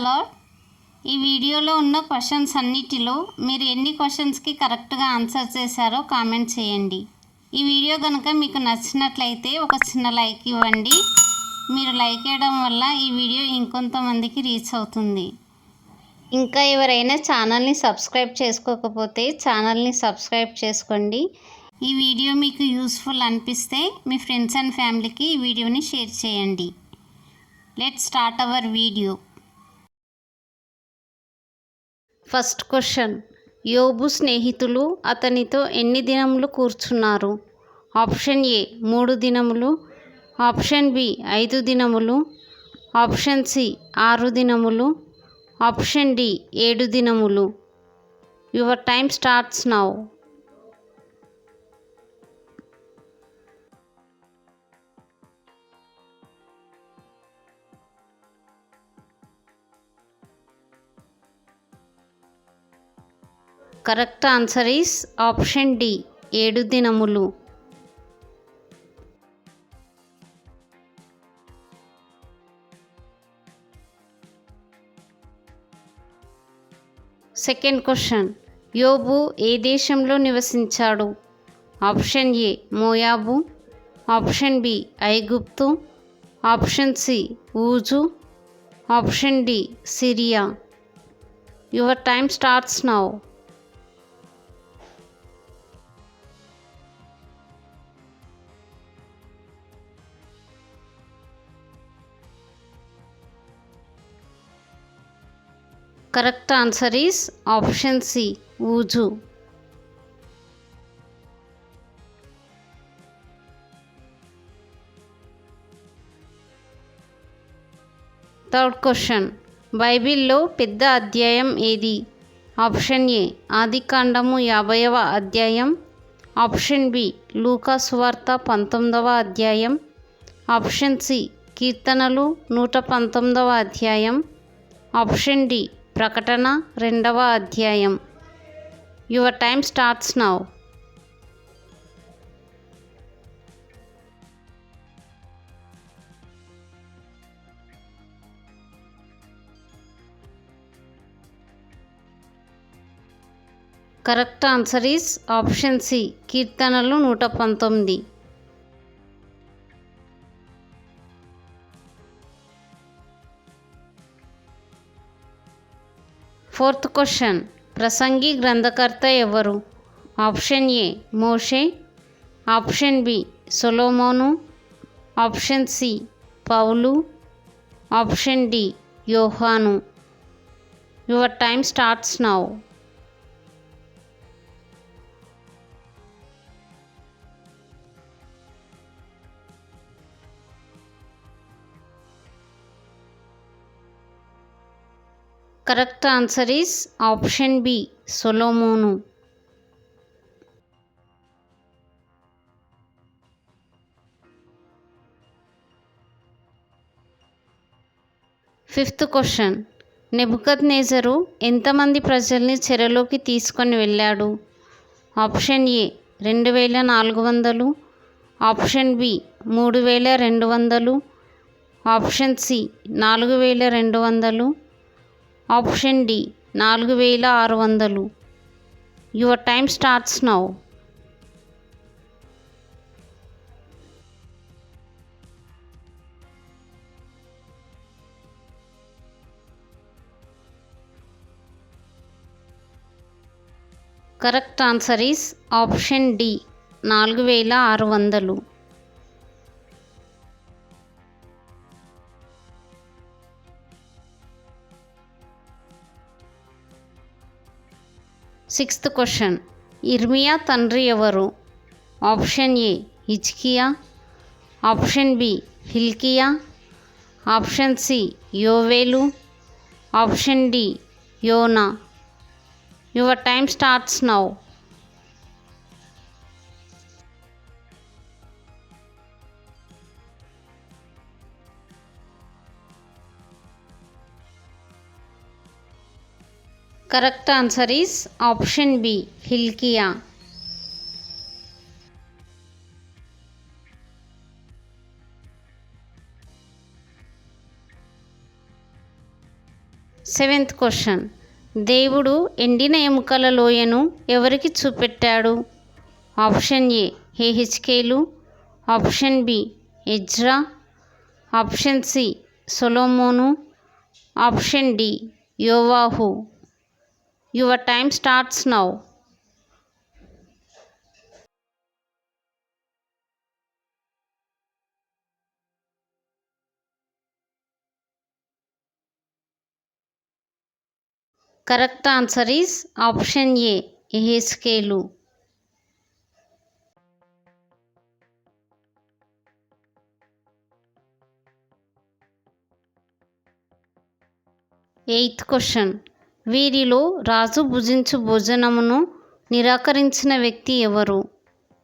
Lord. ఈ వీడియోలో ఉన్న క్వశ్చన్స్ అన్నిటిలో మీరు ఎన్ని క్వశ్చన్స్కి కరెక్ట్గా ఆన్సర్ చేశారో కామెంట్ చేయండి. ఈ వీడియో కనుక మీకు నచ్చినట్లయితే ఒక చిన్న లైక్ ఇవ్వండి. మీరు లైక్ చేయడం వల్ల ఈ వీడియో ఇంకొంతమందికి రీచ్ అవుతుంది. ఇంకా ఎవరైనా ఛానల్ని సబ్స్క్రైబ్ చేసుకోకపోతే ఛానల్ని సబ్స్క్రైబ్ చేసుకోండి. ఈ వీడియో మీకు యూస్ఫుల్ అనిపిస్తే మీ ఫ్రెండ్స్ అండ్ ఫ్యామిలీకి ఈ వీడియోని షేర్ చేయండి. Let's start our video. First question. యోబు స్నేహితులు అతనితో ఎన్ని దినములు కూర్చున్నారు? ఆప్షన్ ఏ 3 దినములు, ఆప్షన్ బి 5 దినములు, ఆప్షన్ సి 6 దినములు, ఆప్షన్ డి 7 దినములు. Your time starts now. Correct answer is option D 7 దినములు. Second question. యోబు ఏ దేశంలో నివసించాడు? ఆప్షన్ ఏ మోయాబు, ఆప్షన్ బి ఐగుప్తు, ఆప్షన్ సి ఊజు, option D Syria. Your time starts now. Correct answer is option C ఊజు. Third question. బైబిల్లో పెద్ద అధ్యాయం ఏది? ఆప్షన్ ఏ ఆదికాండము 50వ అధ్యాయం, ఆప్షన్ బి లూకా సువార్త 19వ అధ్యాయం, ఆప్షన్ సి కీర్తనలు 119వ అధ్యాయం, ఆప్షన్ డి ప్రకటన 2వ అధ్యాయం. Your time starts now. Correct answer is option C కీర్తనలు 119. Fourth question. ప్రసంగి గ్రంథకర్త ఎవరు? ఆప్షన్ ఏ మోషే, ఆప్షన్ బి సొలొమోను, ఆప్షన్ సి పౌలు, ఆప్షన్ డి యోహాను. Your time starts now. Correct answer is option B సొలొమోను. Fifth question. నెబుకద్నెజరు ఎంతమంది ప్రజల్ని చెరలోకి తీసుకొని వెళ్ళాడు? Option A 2400, option B 3200, option C 4200, option D 4600. Your time starts now. Correct answer is option D 4600. Sixth question. ఇర్మియా తండ్రి ఎవరు? ఆప్షన్ ఏ హిజ్కియా, ఆప్షన్ బి హిల్కియా, ఆప్షన్ సి యోవేలు, ఆప్షన్ డి యోనా. Your time starts now. Correct answer is option B హిల్కియా. Seventh question, దేవుడు ఎండిన ఎముకల లోయను ఎవరికి చూపెట్టాడు? ఆప్షన్ ఏ హెహెచ్కేలు, option B Ezra, option C సొలొమోను, ఆప్షన్ డి యోవాహు. Your time starts now. Correct answer is option A ఎహెచ్కేలు. ఎయిత్ క్వశ్చన్, వీరిలో రాజు భుజించు భోజనమును నిరాకరించిన వ్యక్తి ఎవరు?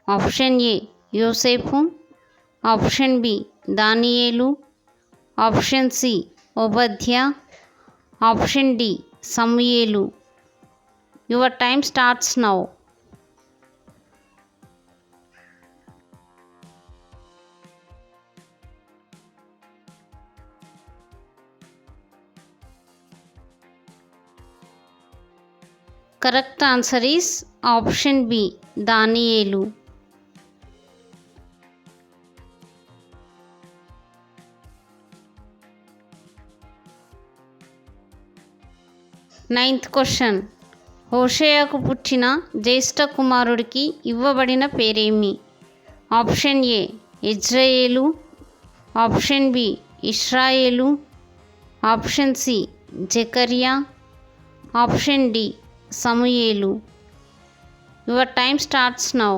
ఆప్షన్ ఏ యోసేపు, ఆప్షన్ బి దానియేలు, ఆప్షన్ సి ఓబద్యా, ఆప్షన్ డి సమూయేలు. Your time starts now. Correct answer is option B దానియేలు. నైన్త్ క్వశ్చన్, హోషేయకు పుట్టిన జ్యేష్ఠ కుమారుడికి ఇవ్వబడిన పేరేమి? ఆప్షన్ ఏ ఇజ్రాయేలు, ఆప్షన్ బి ఇశ్రాయేలు, ఆప్షన్ సి జకరియా, ఆప్షన్ డి సమూయేలు. Your time starts now.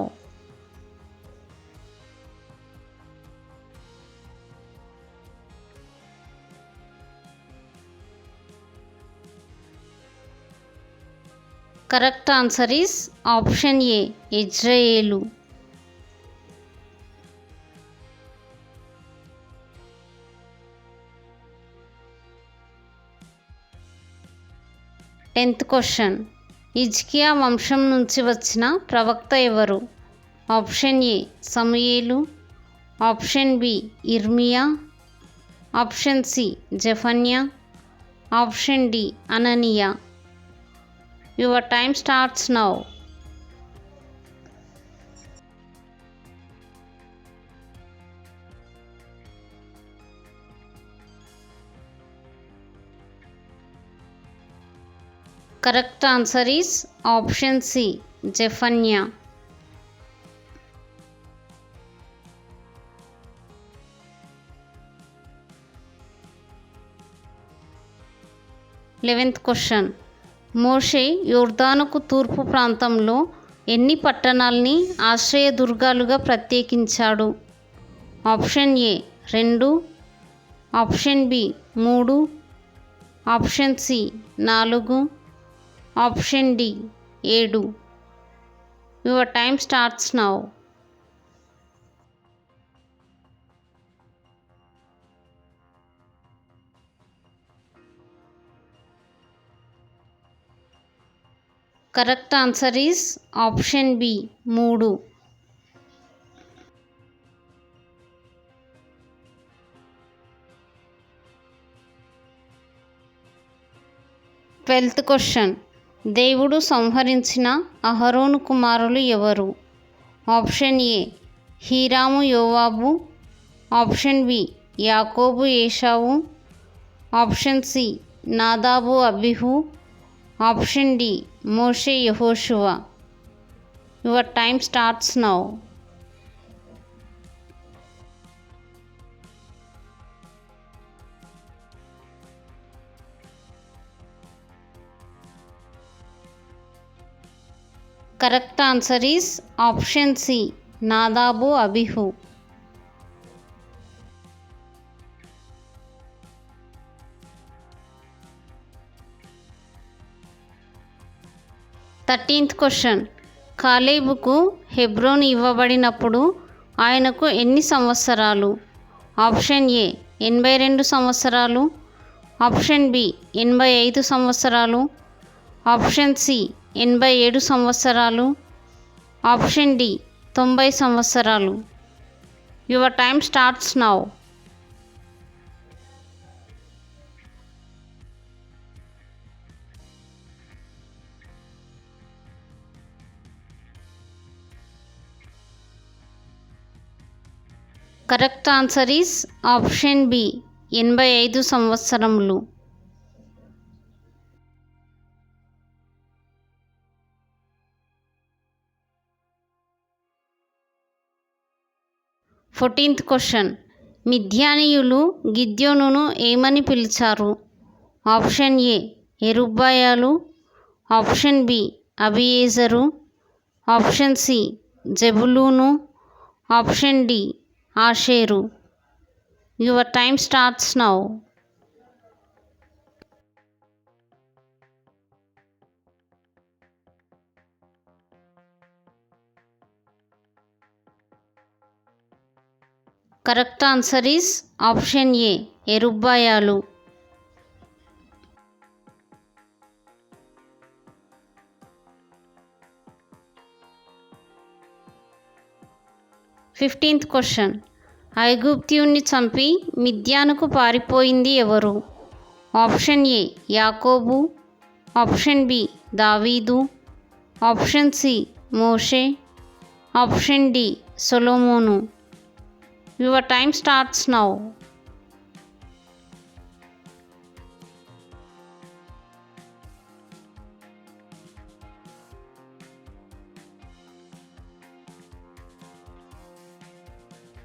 Correct answer is option A ఇజ్రాయేలు. టెన్త్ క్వశ్చన్, హిజ్కియా వంశం నుంచి వచ్చిన ప్రవక్త ఎవరు? ఆప్షన్ ఏ సమూయేలు, ఆప్షన్ బి ఇర్మియా, ఆప్షన్ సి జెఫన్యా, ఆప్షన్ డి అననీయా. Your time starts now. Correct answer is option C జెఫన్యా. లెవెంత్ క్వశ్చన్, మోషే యోర్దానుకు తూర్పు ప్రాంతంలో ఎన్ని పట్టణాల్ని ఆశ్రయదుర్గాలుగా ప్రత్యేకించాడు? Option A 2, option B 3, option C 4, option D 7. Your time starts now. Correct answer is option B 3. Twelfth question, దేవుడు సంహరించిన అహరోను కుమారులు ఎవరు? ఆప్షన్ ఏ హీరాము యోవాబు, ఆప్షన్ బి యాకోబు ఏషావు, ఆప్షన్ సి నాదాబు అబిహు, ఆప్షన్ డి మోషే యెహోషువ. Your time starts now. Correct answer is option C నాదాబు అబిహు. 13th క్వశ్చన్, కాలేబుకు హెబ్రోన్ ఇవ్వబడినప్పుడు ఆయనకు ఎన్ని సంవత్సరాలు? ఆప్షన్ ఏ 82 సంవత్సరాలు, ఆప్షన్ బి 85 సంవత్సరాలు, ఆప్షన్ సి 87 సంవత్సరాలు, ఆప్షన్ డి 90 సంవత్సరాలు. Your time starts now. Correct answer is option B 85 సంవత్సరములు. 14th question. మిద్యానీయులు గిద్యోనును ఏమని పిలిచారు? ఆప్షన్ ఏ ఎరుబ్బాయాలు, ఆప్షన్ బి అబియేజరు, ఆప్షన్ సి జెబులూను, ఆప్షన్ డి ఆషేరు. Your time starts now. Correct answer is option A ఎరుబ్బాయాలు. 15th question. ఐగుప్త్యుణ్ణి చంపి మిద్యానుకు పారిపోయింది ఎవరు? ఆప్షన్ ఏ యాకోబు, ఆప్షన్ బి దావీదు, ఆప్షన్ సి మోషే, ఆప్షన్ డి సొలొమోను. Your time starts now.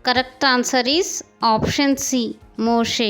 Correct answer is option C Moshe.